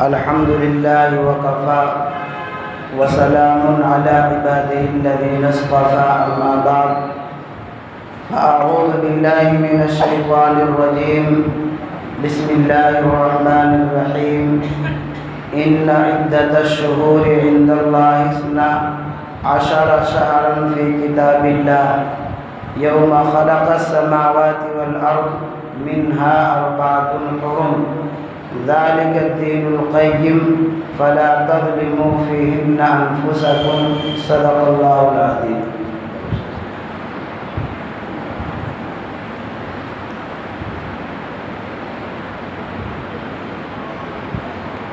الحمد لله وكفى وسلام على عباده الذين اصطفى أما بعد فأعوذ بالله من الشيطان الرجيم بسم الله الرحمن الرحيم إن عدة الشهور عند الله 12 شهرا في كتاب الله يوم خلق السماوات والأرض منها 4 حرم ذلك الدين القيم فلا تظلموا فيهن أنفسكم صدق الله العظيم۔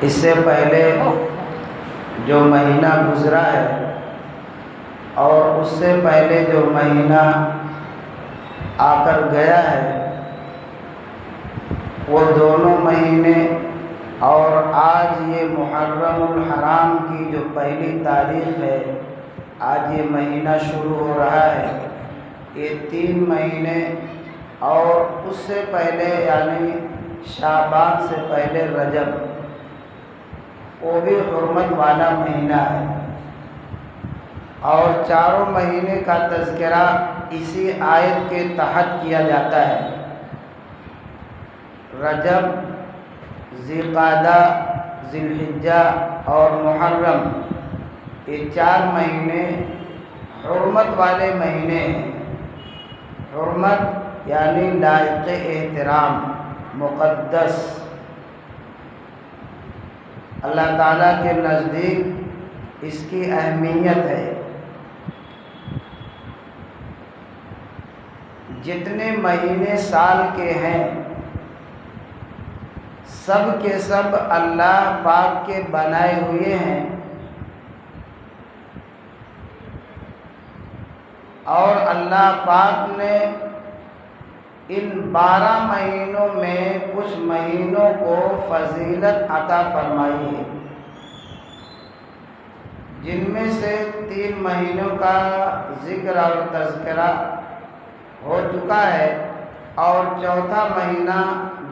اس سے پہلے جو مہینہ گزرا ہے اور اس سے پہلے جو مہینہ آ کر گیا ہے وہ دونوں مہینے اور آج یہ محرم الحرام کی جو پہلی تاریخ ہے، آج یہ مہینہ شروع ہو رہا ہے، یہ 3 مہینے اور اس سے پہلے یعنی شعبان سے پہلے رجب، وہ بھی حرمت والا مہینہ ہے، اور چاروں مہینے کا تذکرہ اسی آیت کے تحت کیا جاتا ہے۔ رجب، ذی القعدہ، ذی الحجہ اور محرم، یہ 4 مہینے حرمت والے مہینے ہیں۔ حرمت یعنی لائق احترام، مقدس، اللہ تعالیٰ کے نزدیک اس کی اہمیت ہے۔ جتنے مہینے سال کے ہیں سب کے سب اللہ پاک کے بنائے ہوئے ہیں، اور اللہ پاک نے ان 12 مہینوں میں کچھ مہینوں کو فضیلت عطا فرمائی ہے، جن میں سے 3 مہینوں کا ذکر اور تذکرہ ہو چکا ہے، اور چوتھا مہینہ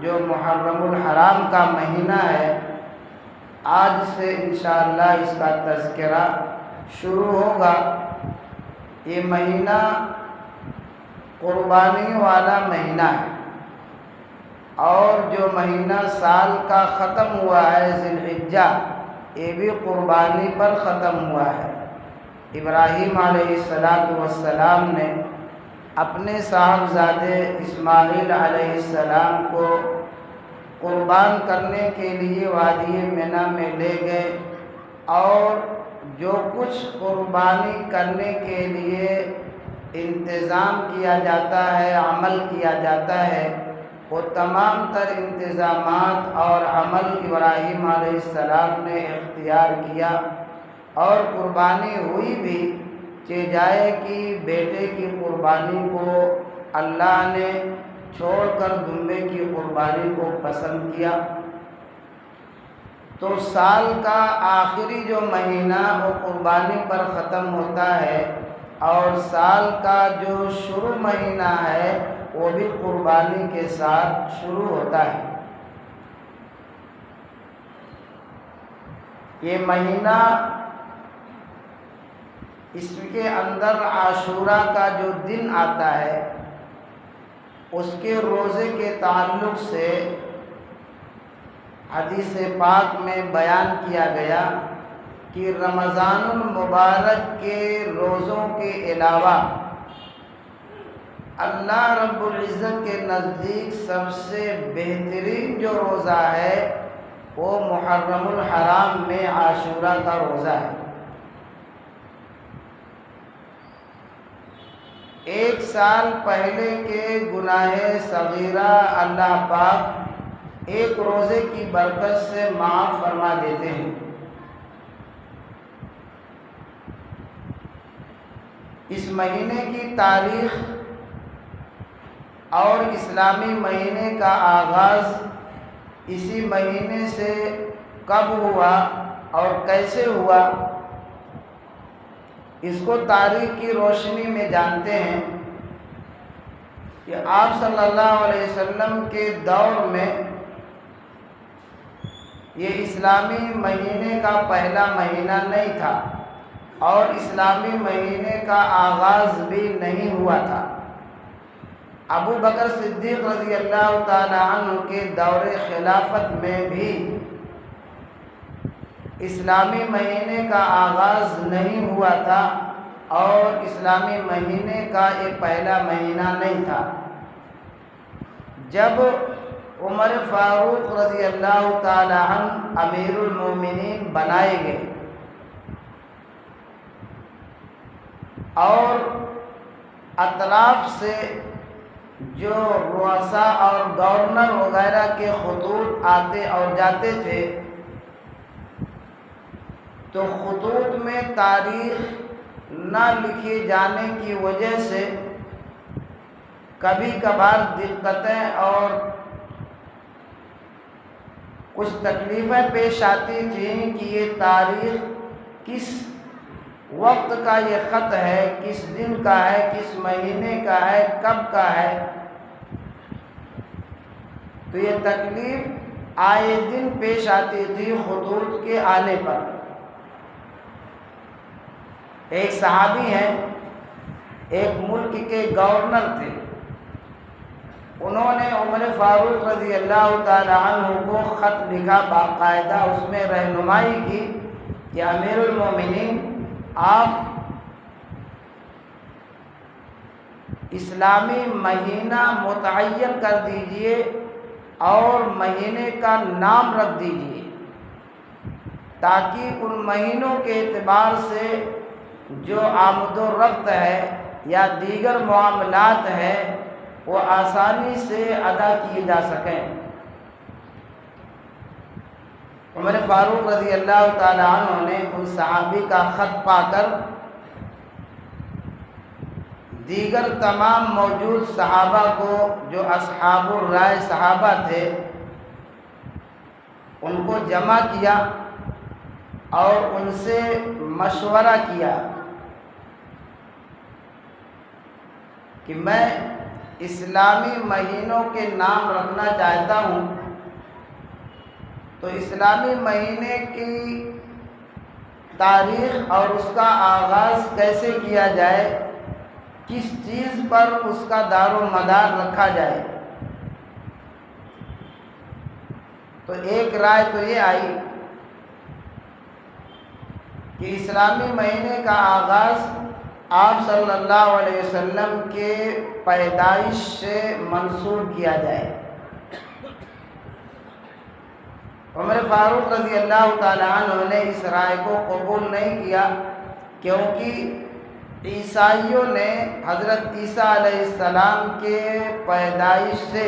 جو محرم الحرام کا مہینہ ہے، آج سے انشاءاللہ اس کا تذکرہ شروع ہوگا۔ یہ مہینہ قربانی والا مہینہ ہے، اور جو مہینہ سال کا ختم ہوا ہے ذی الحجہ، یہ بھی قربانی پر ختم ہوا ہے۔ ابراہیم علیہ السلام نے اپنے صاحبزادے اسماعیل علیہ السلام کو قربان کرنے کے لیے وادی منی میں لے گئے، اور جو کچھ قربانی کرنے کے لیے انتظام کیا جاتا ہے، عمل کیا جاتا ہے، وہ تمام تر انتظامات اور عمل ابراہیم علیہ السلام نے اختیار کیا، اور قربانی ہوئی بھی جائے کہ بیٹے کی قربانی کو اللہ نے چھوڑ کر دمبے کی قربانی کو پسند کیا۔ تو سال کا آخری جو مہینہ وہ قربانی پر ختم ہوتا ہے، اور سال کا جو شروع مہینہ ہے وہ بھی قربانی کے ساتھ شروع ہوتا ہے۔ یہ مہینہ، اس کے اندر عاشوراء کا جو دن آتا ہے، اس کے روزے کے تعلق سے حدیث پاک میں بیان کیا گیا کہ رمضان المبارک کے روزوں کے علاوہ اللہ رب العزت کے نزدیک سب سے بہترین جو روزہ ہے وہ محرم الحرام میں عاشوراء کا روزہ ہے۔ 1 سال پہلے کے گناہ صغیرہ اللہ پاک ایک روزے کی برکت سے معاف فرما دیتے ہیں۔ اس مہینے کی تاریخ اور اسلامی مہینے کا آغاز اسی مہینے سے کب ہوا اور کیسے ہوا، اس کو تاریخ کی روشنی میں جانتے ہیں کہ آپ صلی اللہ علیہ وسلم کے دور میں یہ اسلامی مہینے کا پہلا مہینہ نہیں تھا اور اسلامی مہینے کا آغاز بھی نہیں ہوا تھا۔ ابو بکر صدیق رضی اللہ تعالی عنہ کے دور خلافت میں بھی اسلامی مہینے کا آغاز نہیں ہوا تھا اور اسلامی مہینے کا یہ پہلا مہینہ نہیں تھا۔ جب عمر فاروق رضی اللہ تعالی عنہ امیر المومنین بنائے گئے اور اطراف سے جو رؤساء اور گورنر وغیرہ کے خطوط آتے اور جاتے تھے تو خطوط میں تاریخ نہ لکھے جانے کی وجہ سے کبھی کبھار دقتیں اور کچھ تکلیفیں پیش آتی تھیں کہ یہ تاریخ کس وقت کا یہ خط ہے، کس دن کا ہے، کس مہینے کا ہے، کب کا ہے۔ تو یہ تکلیف آئے دن پیش آتی تھی خطوط کے آنے پر۔ ایک صحابی ہیں، ایک ملک کے گورنر تھے، انہوں نے عمر فاروق رضی اللہ تعالی عنہ کو خط لکھا، باقاعدہ اس میں رہنمائی کی کہ امیر المومنین آپ اسلامی مہینہ متعین کر دیجئے اور مہینے کا نام رکھ دیجئے تاکہ ان مہینوں کے اعتبار سے جو آمد و رفت ہے یا دیگر معاملات ہیں وہ آسانی سے ادا کیے جا سکیں۔ عمر فاروق رضی اللہ تعالی عنہ نے ان صحابی کا خط پا کر دیگر تمام موجود صحابہ کو جو اصحاب الرائے صحابہ تھے ان کو جمع کیا اور ان سے مشورہ کیا کہ میں اسلامی مہینوں کے نام رکھنا چاہتا ہوں، تو اسلامی مہینے کی تاریخ اور اس کا آغاز کیسے کیا جائے، کس چیز پر اس کا دار و مدار رکھا جائے۔ تو ایک رائے تو یہ آئی کہ اسلامی مہینے کا آغاز آپ صلی اللہ علیہ وسلم کے پیدائش سے منسوب کیا جائے۔ عمر فاروق رضی اللہ تعالی عنہ نے اس رائے کو قبول نہیں کیا، کیونکہ عیسائیوں نے حضرت عیسیٰ علیہ السلام کے پیدائش سے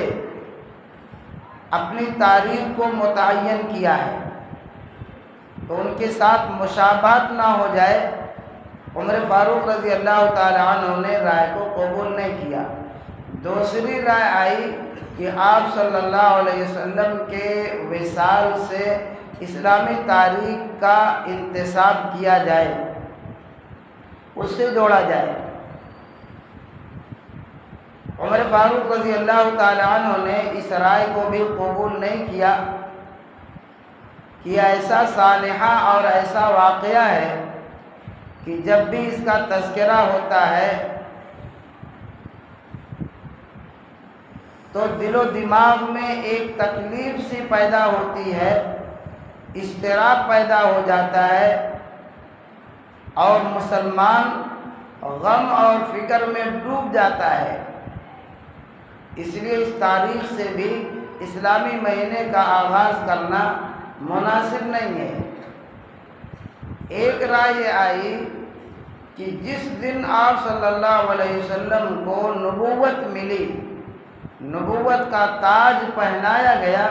اپنی تاریخ کو متعین کیا ہے، تو ان کے ساتھ مشابہت نہ ہو جائے۔ عمر فاروق رضی اللہ تعالی عنہ نے رائے کو قبول نہیں کیا۔ دوسری رائے آئی کہ آپ صلی اللہ علیہ وسلم کے وصال سے اسلامی تاریخ کا انتساب کیا جائے، اس سے جوڑا جائے۔ عمر فاروق رضی اللہ تعالی عنہ نے اس رائے کو بھی قبول نہیں کیا کہ ایسا سانحہ اور ایسا واقعہ ہے کہ جب بھی اس کا تذکرہ ہوتا ہے تو دل و دماغ میں ایک تکلیف سی پیدا ہوتی ہے، اضطراب پیدا ہو جاتا ہے اور مسلمان غم اور فکر میں ڈوب جاتا ہے۔ اس لیے اس تاریخ سے بھی اسلامی مہینے کا آغاز کرنا مناسب نہیں ہے۔ ایک رائے یہ آئی کہ جس دن آپ صلی اللہ علیہ وسلم کو نبوت ملی، نبوت کا تاج پہنایا گیا،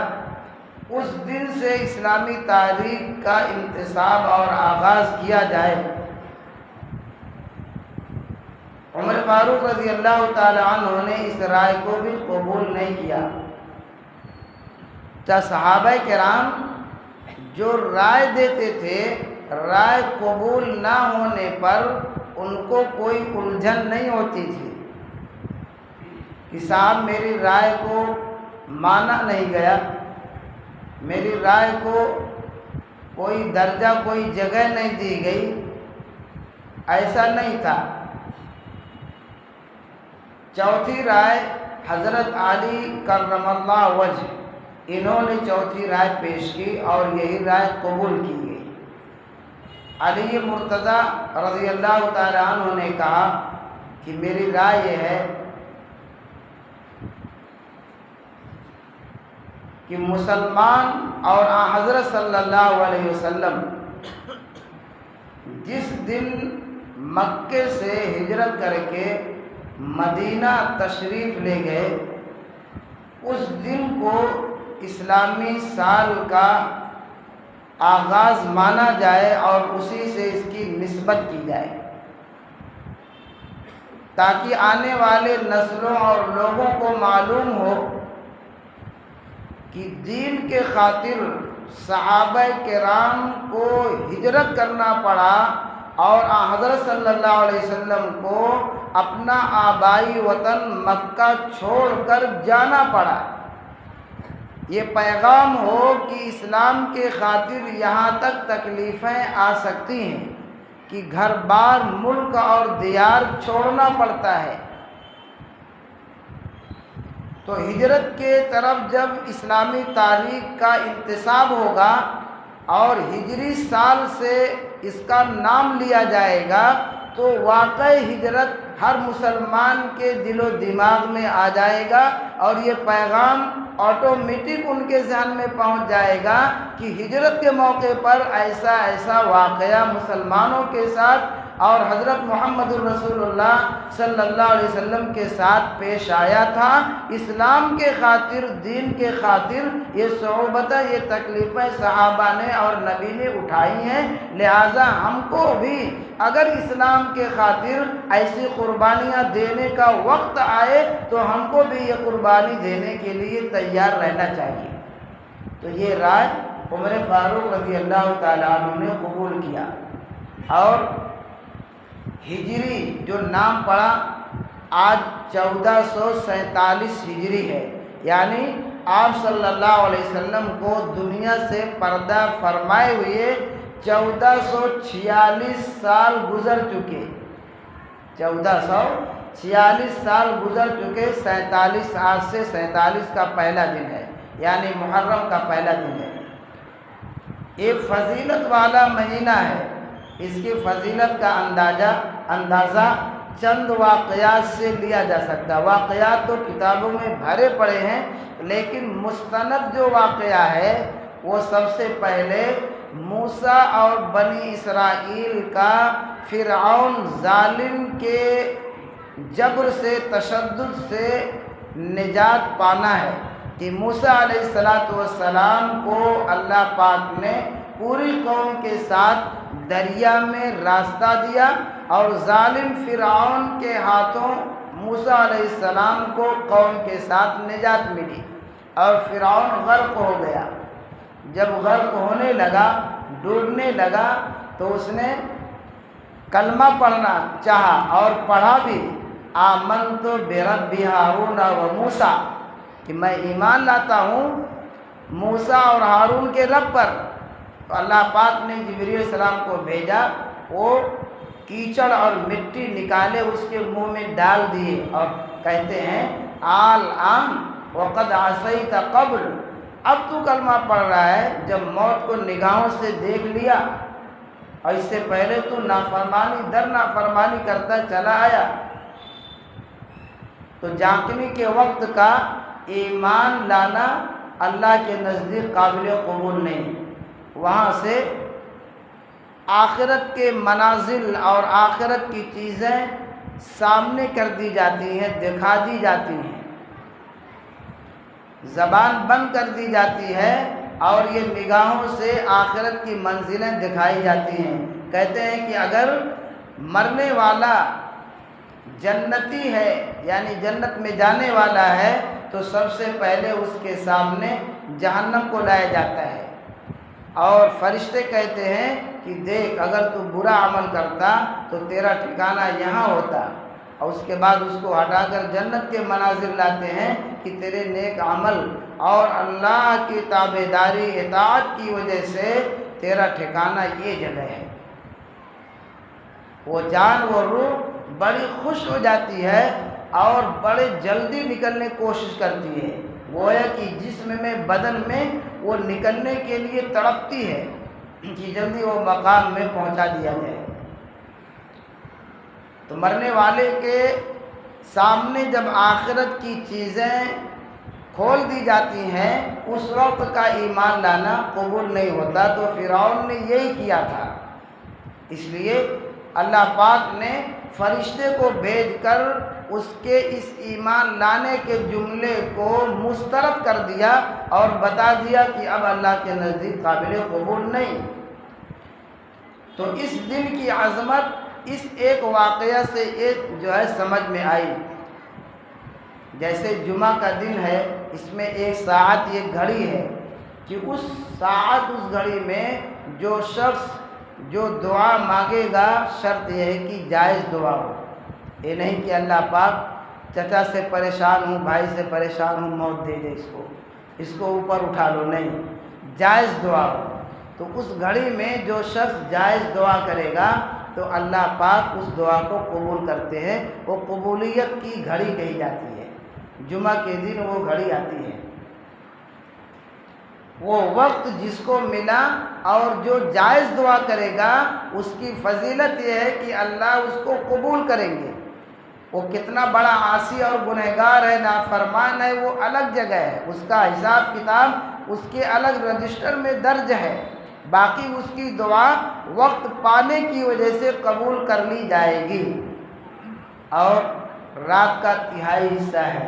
اس دن سے اسلامی تاریخ کا انتساب اور آغاز کیا جائے۔ عمر فاروق رضی اللہ تعالی عنہ نے اس رائے کو بھی قبول نہیں کیا۔ صحابہ کرام جو رائے دیتے تھے، رائے قبول نہ ہونے پر ان کو کوئی الجھن نہیں ہوتی تھی کہ صاحب میری رائے کو مانا نہیں گیا، میری رائے کو کوئی درجہ کوئی جگہ نہیں دی گئی، ایسا نہیں تھا۔ چوتھی رائے حضرت علی کرم اللہ وجہ، انہوں نے چوتھی رائے پیش کی اور یہی رائے قبول کی گئی۔ علی مرتضیٰ رضی اللہ تعالیٰ عنہ نے کہا کہ میری رائے یہ ہے کہ مسلمان اور حضرت صلی اللہ علیہ وسلم جس دن مکے سے ہجرت کر کے مدینہ تشریف لے گئے، اس دن کو اسلامی سال کا آغاز مانا جائے اور اسی سے اس کی نسبت کی جائے، تاکہ آنے والے نسلوں اور لوگوں کو معلوم ہو کہ دین کے خاطر صحابہ کرام کو ہجرت کرنا پڑا اور حضرت صلی اللہ علیہ وسلم کو اپنا آبائی وطن مکہ چھوڑ کر جانا پڑا۔ یہ پیغام ہو کہ اسلام کے خاطر یہاں تک تکلیفیں آ سکتی ہیں کہ گھر بار ملک اور دیار چھوڑنا پڑتا ہے۔ تو ہجرت کے طرف جب اسلامی تاریخ کا انتساب ہوگا اور ہجری سال سے اس کا نام لیا جائے گا تو واقعی ہجرت ہر مسلمان کے دل و دماغ میں آ جائے گا اور یہ پیغام آٹومیٹک ان کے ذہن میں پہنچ جائے گا کہ ہجرت کے موقع پر ایسا ایسا واقعہ مسلمانوں کے ساتھ اور حضرت محمد الرسول اللہ صلی اللہ علیہ وسلم کے ساتھ پیش آیا تھا۔ اسلام کے خاطر، دین کے خاطر یہ صعوبتیں، یہ تکلیفیں صحابہ نے اور نبی نے اٹھائی ہیں، لہٰذا ہم کو بھی اگر اسلام کے خاطر ایسی قربانیاں دینے کا وقت آئے تو ہم کو بھی یہ قربانی دینے کے لیے تیار رہنا چاہیے۔ تو یہ رائے عمر فاروق رضی اللہ تعالیٰ عنہ نے قبول کیا اور ہجری جو نام پڑا آج 1447 ہجری ہے، یعنی آپ صلی اللہ علیہ وسلم کو دنیا سے پردہ فرمائے ہوئے 1446 سال گزر چکے، 1446 سال گزر چکے۔ 47 آج سے 47 کا پہلا دن ہے، یعنی محرم کا پہلا دن ہے۔ ایک فضیلت والا مہینہ ہے، اس کی فضیلت کا اندازہ چند واقعات سے لیا جا سکتا ہے۔ واقعات تو کتابوں میں بھرے پڑے ہیں، لیکن مستند جو واقعہ ہے وہ سب سے پہلے موسیٰ اور بنی اسرائیل کا فرعون ظالم کے جبر سے، تشدد سے نجات پانا ہے کہ موسیٰ علیہ السلام کو اللہ پاک نے پوری قوم کے ساتھ دریا میں راستہ دیا اور ظالم فرعون کے ہاتھوں موسیٰ علیہ السلام کو قوم کے ساتھ نجات ملی اور فرعون غرق ہو گیا۔ جب غرق ہونے لگا، ڈوبنے لگا، تو اس نے کلمہ پڑھنا چاہا اور پڑھا بھی، آمنت برب ہارون و موسیٰ، کہ میں ایمان لاتا ہوں موسیٰ اور ہارون کے رب پر۔ تو اللہ پاک نے جبریل علیہ السلام کو بھیجا، وہ کیچڑ اور مٹی نکالے اس کے منہ میں ڈال دیے اور کہتے ہیں الآن وقد عصیت قبل، اب تو کلمہ پڑھ رہا ہے جب موت کو نگاہوں سے دیکھ لیا، اور اس سے پہلے تو نافرمانی در نافرمانی کرتا چلا آیا۔ تو جانچنے کے وقت کا ایمان لانا اللہ کے نزدیک قابل قبول نہیں، وہاں سے آخرت کے منازل اور آخرت کی چیزیں سامنے کر دی جاتی ہیں، دکھا دی جاتی ہیں، زبان بند کر دی جاتی ہے اور یہ نگاہوں سے آخرت کی منزلیں دکھائی جاتی ہیں۔ کہتے ہیں کہ اگر مرنے والا جنتی ہے، یعنی جنت میں جانے والا ہے، تو سب سے پہلے اس کے سامنے جہنم کو لایا جاتا ہے اور فرشتے کہتے ہیں کہ دیکھ اگر تو برا عمل کرتا تو تیرا ٹھکانہ یہاں ہوتا، اور اس کے بعد اس کو ہٹا کر جنت کے مناظر لاتے ہیں کہ تیرے نیک عمل اور اللہ کی تابعداری اطاعت کی وجہ سے تیرا ٹھکانہ یہ جگہ ہے۔ وہ جان وہ روح بڑی خوش ہو جاتی ہے اور بڑے جلدی نکلنے کی کوشش کرتی ہے، گویا کہ جسم میں بدن میں وہ نکلنے کے لیے تڑپتی ہے کہ جلدی وہ مقام میں پہنچا دیا جائے۔ تو مرنے والے کے سامنے جب آخرت کی چیزیں کھول دی جاتی ہیں اس وقت کا ایمان لانا قبول نہیں ہوتا۔ تو فرعون نے یہی کیا تھا، اس لیے اللہ پاک نے فرشتے کو بھیج کر اس کے اس ایمان لانے کے جملے کو مسترد کر دیا اور بتا دیا کہ اب اللہ کے نزدیک قابل قبول نہیں۔ تو اس دن کی عظمت اس ایک واقعہ سے ایک جو ہے سمجھ میں آئی۔ جیسے جمعہ کا دن ہے، اس میں ایک ساعت ایک گھڑی ہے کہ اس ساعت اس گھڑی میں جو شخص جو دعا مانگے گا شرط یہ ہے کہ جائز دعا ہو۔ یہ نہیں کہ اللہ پاک چچا سے پریشان ہوں، بھائی سے پریشان ہوں، موت دے دے اس کو اوپر اٹھا لو، نہیں، جائز دعا ہو۔ تو اس گھڑی میں جو شخص جائز دعا کرے گا تو اللہ پاک اس دعا کو قبول کرتے ہیں، وہ قبولیت کی گھڑی کہی جاتی ہے۔ جمعہ کے دن وہ گھڑی آتی ہے، وہ وقت جس کو ملا اور جو جائز دعا کرے گا اس کی فضیلت یہ ہے کہ اللہ اس کو قبول کریں گے۔ وہ کتنا بڑا عاصی اور گنہگار ہے، نافرمان ہے، وہ الگ جگہ ہے، اس کا حساب کتاب اس کے الگ رجسٹر میں درج ہے، باقی اس کی دعا وقت پانے کی وجہ سے قبول کر لی جائے گی۔ اور رات کا تہائی حصہ ہے،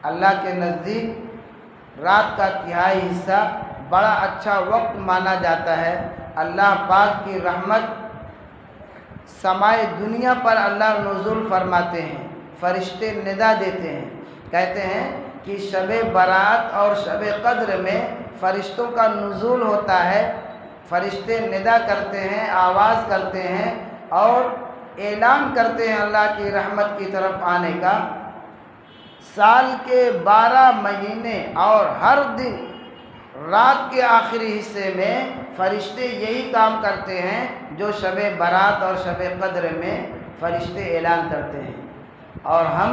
اللہ کے نزدیک رات کا تہائی حصہ بڑا اچھا وقت مانا جاتا ہے۔ اللہ پاک کی رحمت سمائے دنیا پر اللہ نزول فرماتے ہیں، فرشتے ندا دیتے ہیں، کہتے ہیں کہ شب برات اور شب قدر میں فرشتوں کا نزول ہوتا ہے، فرشتے ندا کرتے ہیں، آواز کرتے ہیں اور اعلان کرتے ہیں اللہ کی رحمت کی طرف آنے کا۔ سال کے 12 مہینے اور ہر دن رات کے آخری حصے میں فرشتے یہی کام کرتے ہیں جو شب برات اور شب قدر میں فرشتے اعلان کرتے ہیں، اور ہم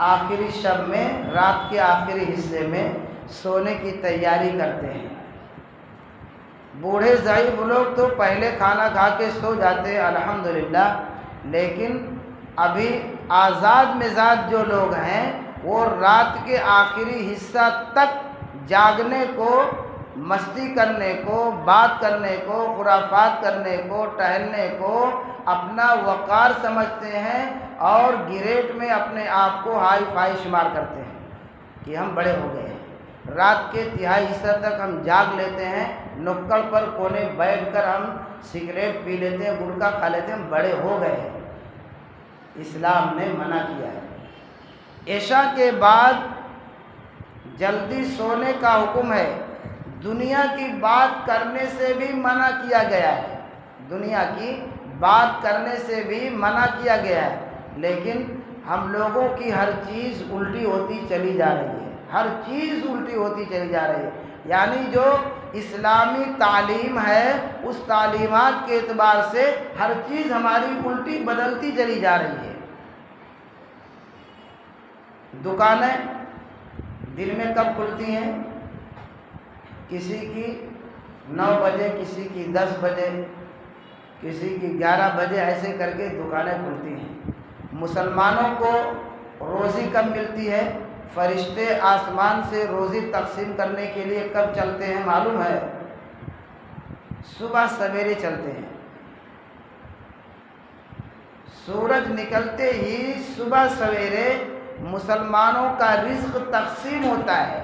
آخری شب میں رات کے آخری حصے میں سونے کی تیاری کرتے ہیں۔ بوڑھے ضعیف لوگ تو پہلے کھانا کھا کے سو جاتے ہیں الحمدللہ، لیکن ابھی آزاد مزاج جو لوگ ہیں وہ رات کے آخری حصہ تک جاگنے کو، مستی کرنے کو، بات کرنے کو، خرافات کرنے کو، ٹہلنے کو اپنا وقار سمجھتے ہیں اور گریٹ میں اپنے آپ کو ہائی فائی شمار کرتے ہیں کہ ہم بڑے ہو گئے ہیں۔ رات کے تہائی حصہ تک ہم جاگ لیتے ہیں، نکڑ پر کونے بیٹھ کر ہم سگریٹ پی لیتے ہیں، گٹکا کھا لیتے ہیں، ہم بڑے ہو گئے ہیں۔ اسلام نے منع کیا ہے۔ عشاء کے بعد جلدی سونے کا حکم ہے، دنیا کی بات کرنے سے بھی منع کیا گیا ہے، دنیا کی بات کرنے سے بھی منع کیا گیا ہے، لیکن ہم لوگوں کی ہر چیز الٹی ہوتی چلی جا رہی ہے، ہر چیز الٹی ہوتی چلی جا رہی ہے، یعنی جو اسلامی تعلیم ہے اس تعلیمات کے اعتبار سے ہر چیز ہماری الٹی بدلتی چلی جا رہی ہے۔ دکانیں دن میں کب کھلتی ہیں؟ کسی کی 9 بجے، کسی کی 10 بجے، کسی کی 11 بجے، ایسے کر کے دکانیں کھلتی ہیں۔ مسلمانوں کو روزی کب ملتی ہے؟ فرشتے آسمان سے روزی تقسیم کرنے کے لیے کب چلتے ہیں معلوم ہے؟ صبح سویرے چلتے ہیں، سورج نکلتے ہی صبح سویرے مسلمانوں کا رزق تقسیم ہوتا ہے،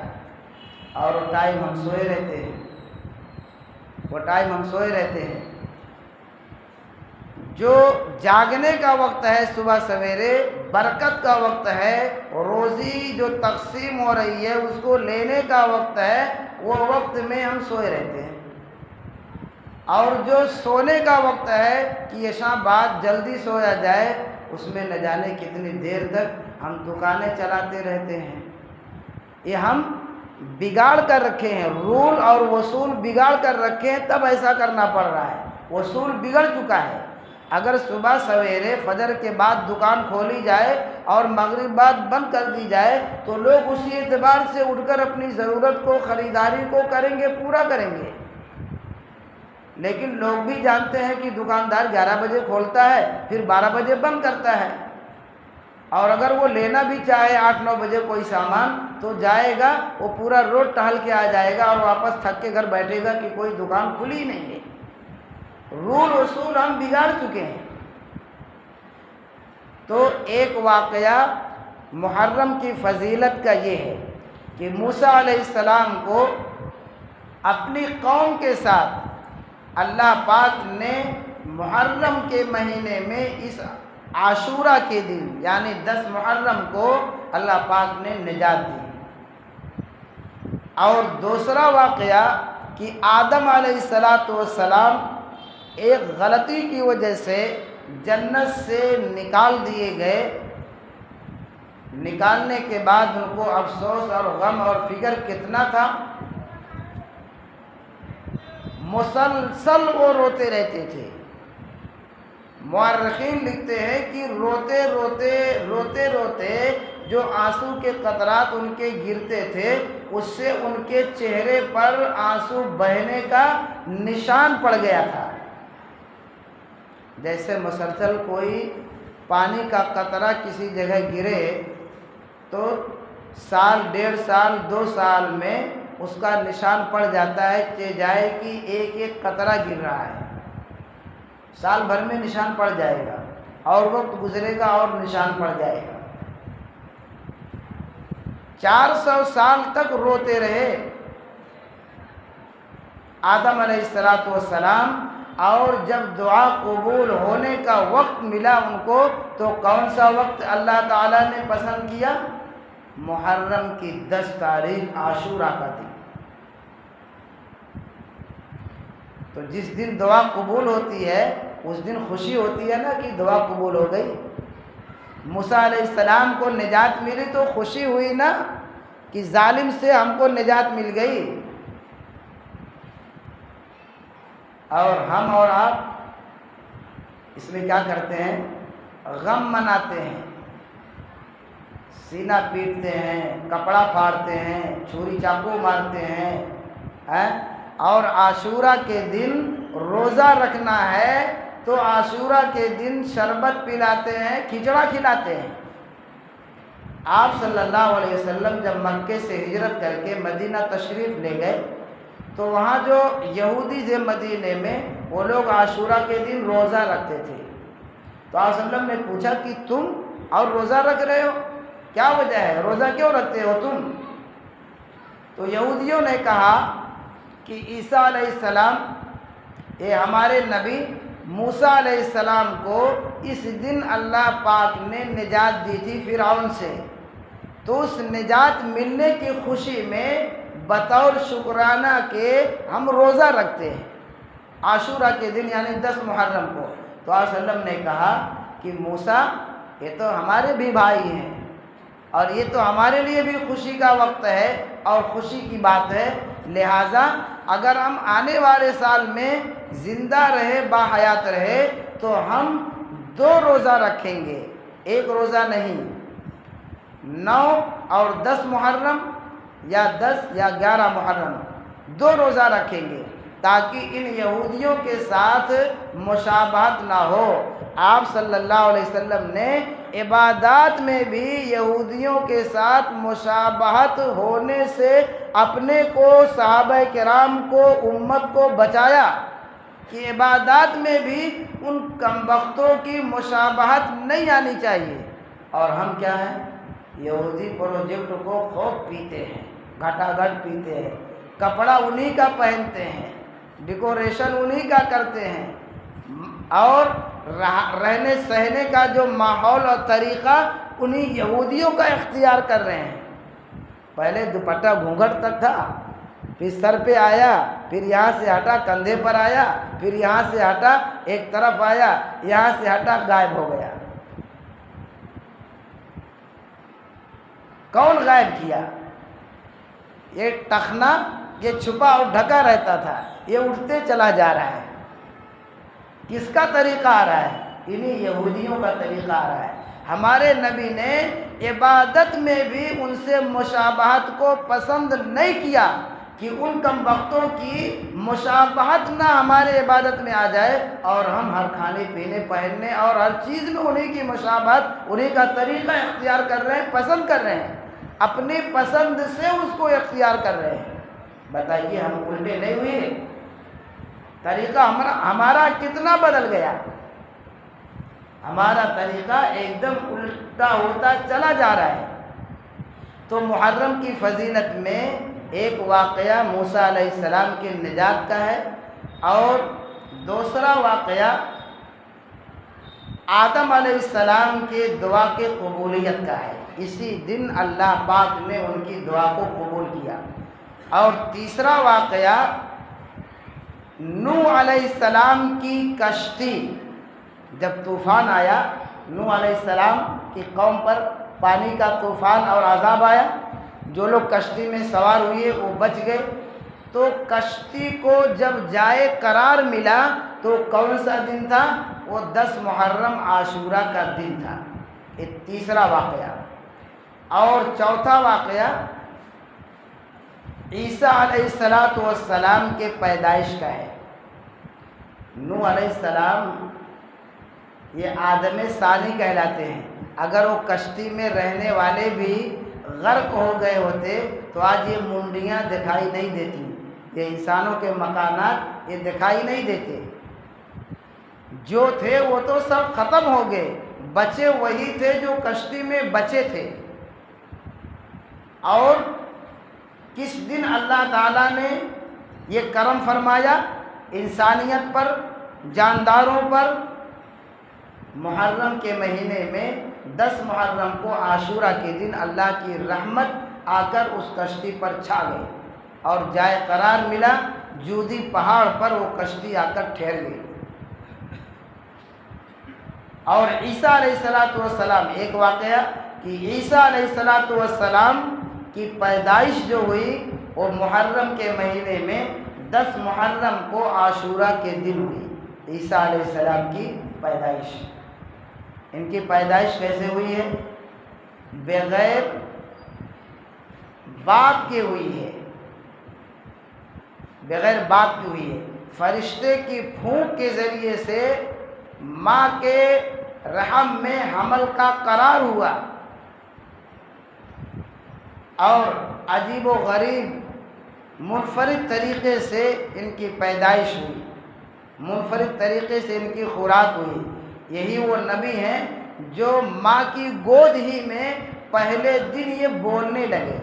اور وہ ٹائم ہم سوئے رہتے ہیں، وہ ٹائم ہم سوئے رہتے ہیں۔ جو جاگنے کا وقت ہے صبح سویرے، برکت کا وقت ہے، روزی جو تقسیم ہو رہی ہے اس کو لینے کا وقت ہے، وہ وقت میں ہم سوئے رہتے ہیں۔ اور جو سونے کا وقت ہے کہ عشاء بعد جلدی سویا جائے، اس میں نہ جانے کتنی دیر تک ہم دکانیں چلاتے رہتے ہیں۔ یہ ہم بگاڑ کر رکھے ہیں، رول اور وصول بگاڑ کر رکھے ہیں، تب ایسا کرنا پڑ رہا ہے۔ وصول بگڑ چکا ہے۔ اگر صبح سویرے فجر کے بعد دکان کھولی جائے اور مغرب بعد بند کر دی جائے تو لوگ اسی اعتبار سے اٹھ کر اپنی ضرورت کو، خریداری کو کریں گے، پورا کریں گے۔ لیکن لوگ بھی جانتے ہیں کہ دکاندار 11 بجے کھولتا ہے، پھر 12 بجے بند کرتا ہے، اور اگر وہ لینا بھی چاہے 8-9 بجے کوئی سامان تو جائے گا، وہ پورا روڈ ٹہل کے آ جائے گا اور واپس تھک کے گھر بیٹھے گا کہ کوئی دکان کھلی ہی نہیں ہے۔ رول اصول ہم بگاڑ چکے ہیں۔ تو ایک واقعہ محرم کی فضیلت کا یہ ہے کہ موسیٰ علیہ السلام کو اپنی قوم کے ساتھ اللہ پاک نے محرم کے مہینے میں اس عاشورہ کے دن یعنی 10 محرم کو اللہ پاک نے نجات دی۔ اور دوسرا واقعہ کہ آدم علیہ السلام ایک غلطی کی وجہ سے جنت سے نکال دیے گئے، نکالنے کے بعد ان کو افسوس اور غم اور فکر کتنا تھا، مسلسل وہ روتے رہتے تھے۔ مورخین لکھتے ہیں کہ روتے روتے جو آنسو کے قطرات ان کے گرتے تھے اس سے ان کے چہرے پر آنسو بہنے کا نشان پڑ گیا تھا۔ جیسے مسلسل کوئی پانی کا قطرہ کسی جگہ گرے تو سال، 1.5 سال، 2 سال میں اس کا نشان پڑ جاتا ہے کہ جائے کہ ایک ایک قطرہ گر رہا ہے۔ سال بھر میں نشان پڑ جائے گا، اور وقت گزرے گا اور نشان پڑ جائے گا۔ 400 سال تک روتے رہے آدم علیہ السلام، اور جب دعا قبول ہونے کا وقت ملا ان کو تو کون سا وقت اللہ تعالیٰ نے پسند کیا؟ محرم کی 10 تاریخ عاشورہ کا دن۔ تو جس دن دعا قبول ہوتی ہے اس دن خوشی ہوتی ہے نا کہ دعا قبول ہو گئی۔ موسیٰ علیہ السلام کو نجات ملی تو خوشی ہوئی نا کہ ظالم سے ہم کو نجات مل گئی۔ اور ہم اور آپ اس میں کیا کرتے ہیں؟ غم مناتے ہیں، سینہ پیٹتے ہیں، کپڑا پھاڑتے ہیں، چھری چاقو مارتے ہیں، اور عاشورہ کے دن روزہ رکھنا ہے تو عاشورہ کے دن شربت پلاتے ہیں، کھچڑا کھلاتے ہیں۔ آپ صلی اللہ علیہ وسلم جب مکے سے ہجرت کر کے مدینہ تشریف لے گئے تو وہاں جو یہودی تھے مدینے میں وہ لوگ عاشورہ کے دن روزہ رکھتے تھے۔ تو آپ صلی اللہ علیہ وسلم نے پوچھا کہ تم اور روزہ رکھ رہے ہو، کیا وجہ ہے، روزہ کیوں رکھتے ہو تم؟ تو یہودیوں نے کہا کہ عیسیٰ علیہ السلام، یہ ہمارے نبی موسیٰ علیہ السلام کو اس دن اللہ پاک نے نجات دی تھی فرعون سے، تو اس نجات ملنے کی خوشی میں بطور شکرانہ کے ہم روزہ رکھتے ہیں عاشورہ کے دن یعنی 10 محرم کو۔ تو آپ صلی اللہ علیہ وسلم نے کہا کہ موسیٰ یہ تو ہمارے بھی بھائی ہیں اور یہ تو ہمارے لیے بھی خوشی کا وقت ہے اور خوشی کی بات ہے، لہٰذا اگر ہم آنے والے سال میں زندہ رہے، باحیات رہے تو ہم 2 روزہ رکھیں گے، 1 روزہ نہیں، 9 اور 10 محرم یا 10 یا 11 محرم 2 روزہ رکھیں گے تاکہ ان یہودیوں کے ساتھ مشابہت نہ ہو۔ آپ صلی اللہ علیہ وسلم نے عبادات میں بھی یہودیوں کے ساتھ مشابہت ہونے سے اپنے کو، صحابہ کرام کو، امت کو بچایا کہ عبادات میں بھی ان کمبختوں کی مشابہت نہیں آنی چاہیے۔ اور ہم کیا ہیں؟ یہودی پروجیکٹ کو خوب پیتے ہیں، گھٹا گھٹ پیتے ہیں، کپڑا انہی کا پہنتے ہیں، ڈیکوریشن انہی کا کرتے ہیں، اور رہنے سہنے کا جو ماحول اور طریقہ انہی یہودیوں کا اختیار کر رہے ہیں۔ پہلے دوپٹہ گھونگھٹ تک تھا، پھر سر پہ آیا، پھر یہاں سے ہٹا کندھے پر آیا، پھر یہاں سے ہٹا ایک طرف آیا، یہاں سے ہٹا غائب ہو گیا۔ کون غائب کیا؟ یہ ٹخنا یہ چھپا اور ڈھکا رہتا تھا، یہ اٹھتے چلا جا رہا ہے۔ کس کا طریقہ آ رہا ہے؟ انہی یہودیوں کا طریقہ آ رہا ہے۔ ہمارے نبی نے عبادت میں بھی ان سے مشابہت کو پسند نہیں کیا کہ ان کم وقتوں کی مشابہت نہ ہمارے عبادت میں آ جائے اور ہم ہر کھانے پینے پہننے اور ہر چیز میں انہی کی مشابہت، انہی کا طریقہ اختیار کر رہے ہیں، پسند کر رہے ہیں، اپنی پسند سے اس کو اختیار کر رہے ہیں۔ بتائیے ہم الٹے نہیں ہوئے؟ طریقہ ہمارا کتنا بدل گیا، ہمارا طریقہ ایک دم الٹا ہوتا چلا جا رہا ہے۔ تو محرم کی فضیلت میں ایک واقعہ موسیٰ علیہ السلام کے نجات کا ہے، اور دوسرا واقعہ آدم علیہ السلام کے دعا کے قبولیت کا ہے۔ اسی دن اللہ پاک نے ان کی دعا کو قبول کیا۔ اور تیسرا واقعہ نوح علیہ السلام کی کشتی، جب طوفان آیا، نوح علیہ السلام کی قوم پر پانی کا طوفان اور عذاب آیا، جو لوگ کشتی میں سوار ہوئے وہ بچ گئے۔ تو کشتی کو جب جائے قرار ملا تو کون سا دن تھا؟ وہ 10 محرم عاشوراء کا دن تھا۔ یہ تیسرا واقعہ۔ اور چوتھا واقعہ عیسیٰ علیہ السلام کے پیدائش کا ہے۔ نوح علیہ السلام یہ آدم ثانی کہلاتے ہیں۔ اگر وہ کشتی میں رہنے والے بھی غرق ہو گئے ہوتے تو آج یہ منڈیاں دکھائی نہیں دیتی، یہ انسانوں کے مکانات یہ دکھائی نہیں دیتے۔ جو تھے وہ تو سب ختم ہو گئے، بچے وہی تھے جو کشتی میں بچے تھے۔ اور کس دن اللہ تعالیٰ نے یہ کرم فرمایا انسانیت پر، جانداروں پر؟ محرم کے مہینے میں 10 محرم کو عاشوراء کے دن اللہ کی رحمت آ کر اس کشتی پر چھا گئی اور جائے قرار ملا، جودی پہاڑ پر وہ کشتی آ کر ٹھہر گئی۔ اور عیسیٰ علیہ السلام، ایک واقعہ کہ عیسیٰ علیہ السلام کی پیدائش جو ہوئی وہ محرم کے مہینے میں 10 محرم کو عاشوراء کے دن ہوئی۔ عیسیٰ علیہ السلام کی پیدائش، ان کی پیدائش کیسے ہوئی ہے؟ بغیر باپ کے ہوئی ہے، بغیر باپ کی ہوئی ہے۔ فرشتے کی پھونک کے ذریعے سے ماں کے رحم میں حمل کا قرار ہوا، اور عجیب و غریب منفرد طریقے سے ان کی پیدائش ہوئی، منفرد طریقے سے ان کی خوراک ہوئی۔ یہی وہ نبی ہیں جو ماں کی گود ہی میں پہلے دن یہ بولنے لگے۔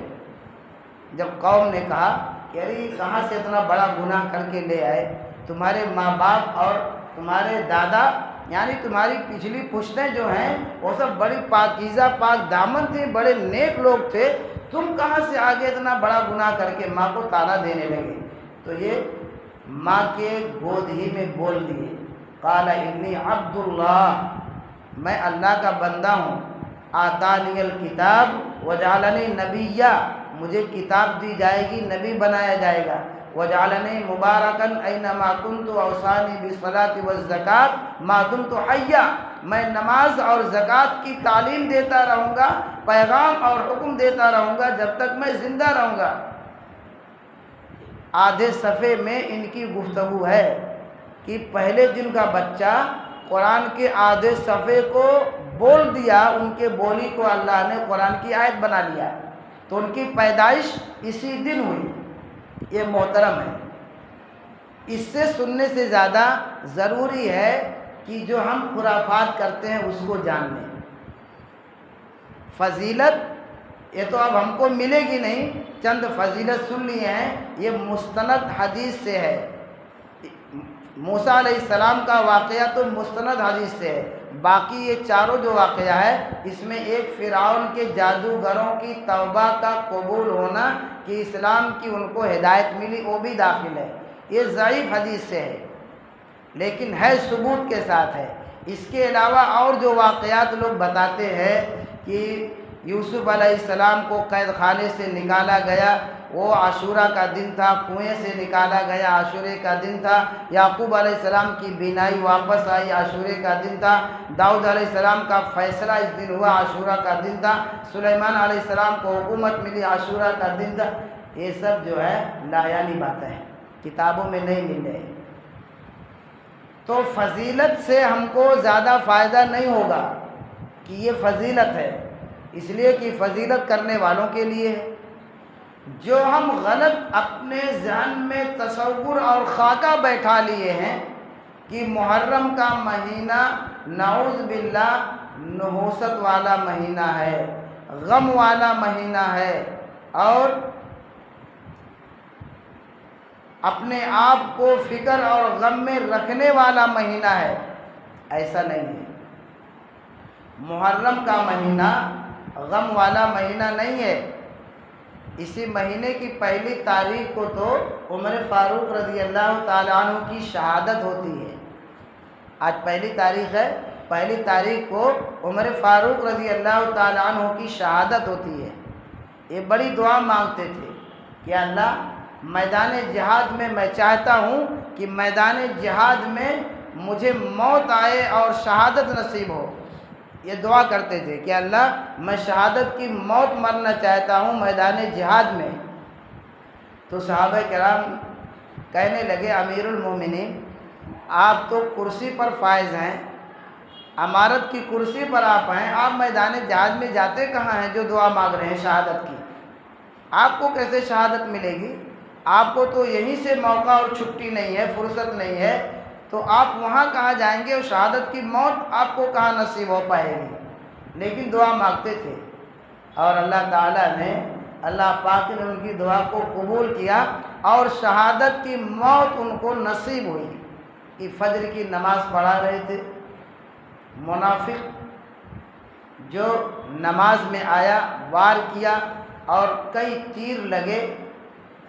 جب قوم نے کہا کہ ارے کہاں سے اتنا بڑا گناہ کر کے لے آئے، تمہارے ماں باپ اور تمہارے دادا یعنی تمہاری پچھلی پشتیں جو ہیں وہ سب بڑی پاکیزہ پاک دامن تھے، بڑے نیک لوگ تھے، تم کہاں سے آگے اتنا بڑا گناہ کر کے ماں کو طعنہ دینے لگے؟ تو یہ ماں کے گود ہی میں بول دیے، قال انی عبد اللہ، میں اللہ کا بندہ ہوں، آتانی الکتاب وجعلنی نبیّا، مجھے کتاب دی جائے گی، نبی بنایا جائے گا، وجعلنی مبارکن اینما کنت اوصانی بالصلاۃ والزکاۃ ما دمت حیا، میں نماز اور زکوٰۃ کی تعلیم دیتا رہوں گا، پیغام اور حکم دیتا رہوں گا جب تک میں زندہ رہوں گا۔ آدھے صفحے میں ان کی گفتگو ہے کہ پہلے دن کا بچہ قرآن کے آدھے صفحے کو بول دیا، ان کے بولی کو اللہ نے قرآن کی آیت بنا لیا، تو ان کی پیدائش اسی دن ہوئی۔ یہ محترم ہے، اس سے سننے سے زیادہ ضروری ہے کہ جو ہم خرافات کرتے ہیں اس کو جان لیں۔ فضیلت یہ تو اب ہم کو ملے گی نہیں، چند فضیلت سن لی ہیں، یہ مستند حدیث سے ہے۔ موسیٰ علیہ السلام کا واقعہ تو مستند حدیث سے ہے، باقی یہ چاروں جو واقعہ ہے اس میں ایک فرعون کے جادوگروں کی توبہ کا قبول ہونا کہ اسلام کی ان کو ہدایت ملی وہ بھی داخل ہے۔ یہ ضعیف حدیث سے ہے لیکن ہے ثبوت کے ساتھ ہے۔ اس کے علاوہ اور جو واقعات لوگ بتاتے ہیں کہ یوسف علیہ السلام کو قید خانے سے نکالا گیا، وہ عاشورہ کا دن تھا، کنویں سے نکالا گیا عاشورے کا دن تھا، یعقوب علیہ السلام کی بینائی واپس آئی عاشورے کا دن تھا، داؤد علیہ السلام کا فیصلہ اس دن ہوا عاشورہ کا دن تھا، سلیمان علیہ السلام کو حکومت ملی عاشورہ کا دن تھا۔ یہ سب جو ہے لایانی باتیں ہیں، کتابوں میں نہیں مل رہے۔ تو فضیلت سے ہم کو زیادہ فائدہ نہیں ہوگا کہ یہ فضیلت ہے، اس لیے کہ فضیلت کرنے والوں کے لیے ہے۔ جو ہم غلط اپنے ذہن میں تصور اور خاکہ بیٹھا لیے ہیں کہ محرم کا مہینہ نعوذ باللہ نحوست والا مہینہ ہے، غم والا مہینہ ہے، اور اپنے آپ کو فکر اور غم میں رکھنے والا مہینہ ہے، ایسا نہیں ہے۔ محرم کا مہینہ غم والا مہینہ نہیں ہے۔ اسی مہینے کی پہلی تاریخ کو تو عمر فاروق رضی اللہ تعالیٰ عنہ کی شہادت ہوتی ہے۔ آج پہلی تاریخ ہے، پہلی تاریخ کو عمر فاروق رضی اللہ تعالیٰ عنہ کی شہادت ہوتی ہے۔ یہ بڑی دعا مانگتے تھے کہ اللہ میدان جہاد میں میں چاہتا ہوں کہ میدان جہاد میں مجھے موت آئے اور شہادت نصیب ہو۔ یہ دعا کرتے تھے کہ اللہ میں شہادت کی موت مرنا چاہتا ہوں میدان جہاد میں۔ تو صحابہ کرام کہنے لگے امیر المومنین آپ تو کرسی پر فائز ہیں، امارت کی کرسی پر آپ ہیں، آپ میدان جہاد میں جاتے کہاں ہیں جو دعا مانگ رہے ہیں شہادت کی؟ آپ کو کیسے شہادت ملے گی؟ آپ کو تو یہیں سے موقع اور چھٹی نہیں ہے، فرصت نہیں ہے، تو آپ وہاں کہاں جائیں گے؟ اور شہادت کی موت آپ کو کہاں نصیب ہو پائے گی؟ لیکن دعا مانگتے تھے، اور اللہ تعالیٰ نے، اللہ پاک نے ان کی دعا کو قبول کیا اور شہادت کی موت ان کو نصیب ہوئی۔ کہ فجر کی نماز پڑھا رہے تھے، منافق جو نماز میں آیا وار کیا اور کئی تیر لگے،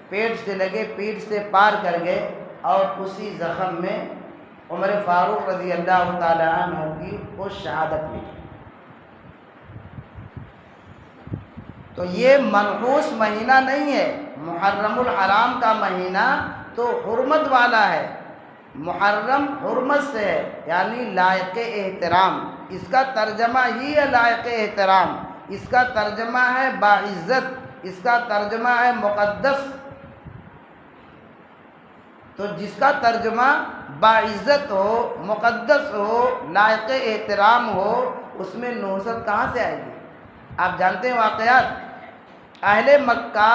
پیٹ سے لگے، پیٹ سے پار کر گئے، اور اسی زخم میں عمر فاروق رضی اللہ تعالیٰ عنہ کی وہ شہادت ملی۔ تو یہ منحوس مہینہ نہیں ہے، محرم الحرام کا مہینہ تو حرمت والا ہے، محرم حرمت سے ہے، یعنی لائق احترام۔ اس کا ترجمہ ہی ہے لائق احترام، اس کا ترجمہ ہے باعزت، اس کا ترجمہ ہے مقدس۔ تو جس کا ترجمہ باعزت ہو، مقدس ہو، لائق احترام ہو، اس میں نحوست کہاں سے آئے گی؟ آپ جانتے ہیں واقعات، اہل مکہ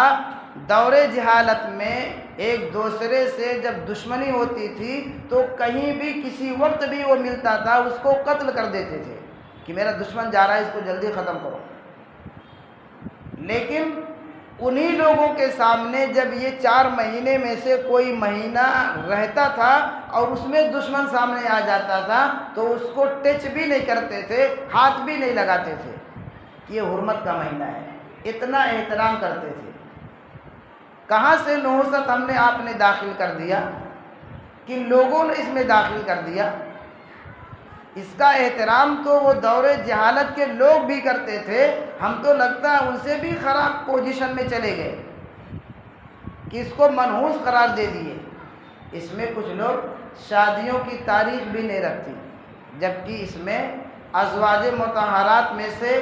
دور جہالت میں ایک دوسرے سے جب دشمنی ہوتی تھی تو کہیں بھی کسی وقت بھی وہ ملتا تھا اس کو قتل کر دیتے تھے کہ میرا دشمن جا رہا ہے، اس کو جلدی ختم کرو۔ لیکن انہی لوگوں کے سامنے جب یہ 4 مہینے میں سے کوئی مہینہ رہتا تھا اور اس میں دشمن سامنے آ جاتا تھا تو اس کو ٹچ بھی نہیں کرتے تھے، ہاتھ بھی نہیں لگاتے تھے۔ یہ حرمت کا مہینہ ہے، اتنا احترام کرتے تھے۔ کہاں سے نحوست ہم نے آپ نے داخل کر دیا؟ کن لوگوں نے اس میں داخل کر دیا؟ اس کا احترام تو وہ دور جہالت کے لوگ بھی کرتے تھے، ہم تو لگتا ہے ان سے بھی خراب پوزیشن میں چلے گئے کہ اس کو منحوس قرار دے دیے۔ اس میں کچھ لوگ شادیوں کی تاریخ بھی نہیں رکھتی، جبکہ اس میں ازواج مطہرات میں سے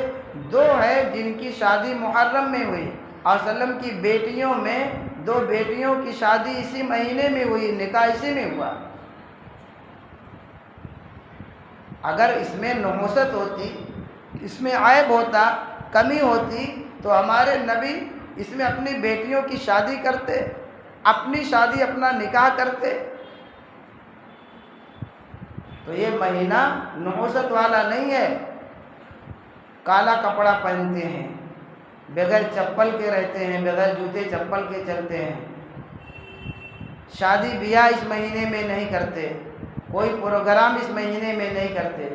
2 ہے جن کی شادی محرم میں ہوئی، اور وسلم کی بیٹیوں میں 2 بیٹیوں کی شادی اسی مہینے میں ہوئی، نکاح اسی میں ہوا۔ اگر اس میں نحوست ہوتی، اس میں عیب ہوتا، کمی ہوتی، تو ہمارے نبی اس میں اپنی بیٹیوں کی شادی کرتے، اپنی شادی اپنا نکاح کرتے۔ تو یہ مہینہ نحوست والا نہیں ہے۔ کالا کپڑا پہنتے ہیں، بغیر چپل کے رہتے ہیں، بغیر جوتے چپل کے چلتے ہیں، شادی بیاہ اس مہینے میں نہیں کرتے، کوئی پروگرام اس مہینے میں نہیں کرتے۔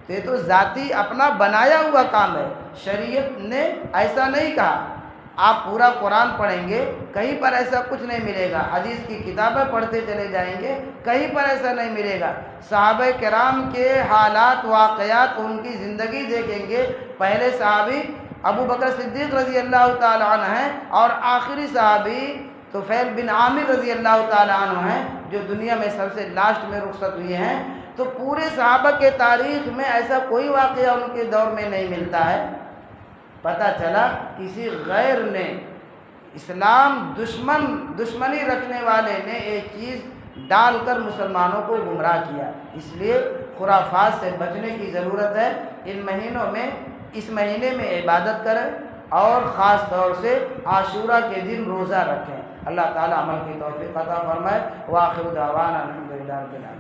تو یہ تو ذاتی اپنا بنایا ہوا کام ہے، شریعت نے ایسا نہیں کہا۔ آپ پورا قرآن پڑھیں گے کہیں پر ایسا کچھ نہیں ملے گا، حدیث کی کتابیں پڑھتے چلے جائیں گے کہیں پر ایسا نہیں ملے گا۔ صحابہ کرام کے حالات واقعات ان کی زندگی دیکھیں گے، پہلے صحابی ابو بکر صدیق رضی اللہ تعالی عنہ ہیں، اور آخری صحابی طفیل بن عامر رضی اللہ تعالی عنہ ہیں جو دنیا میں سب سے لاسٹ میں رخصت ہوئے ہیں۔ تو پورے صحابہ کے تاریخ میں ایسا کوئی واقعہ ان کے دور میں نہیں ملتا ہے۔ پتہ چلا کسی غیر نے، اسلام دشمنی رکھنے والے نے ایک چیز ڈال کر مسلمانوں کو گمراہ کیا۔ اس لیے خرافات سے بچنے کی ضرورت ہے۔ ان مہینوں میں، اس مہینے میں عبادت کریں اور خاص طور سے عاشورہ کے دن روزہ رکھیں۔ اللہ تعالی عمل کی توفیق عطا فرمائے۔ وآخر دعوانا الحمدللہ رب العالمین۔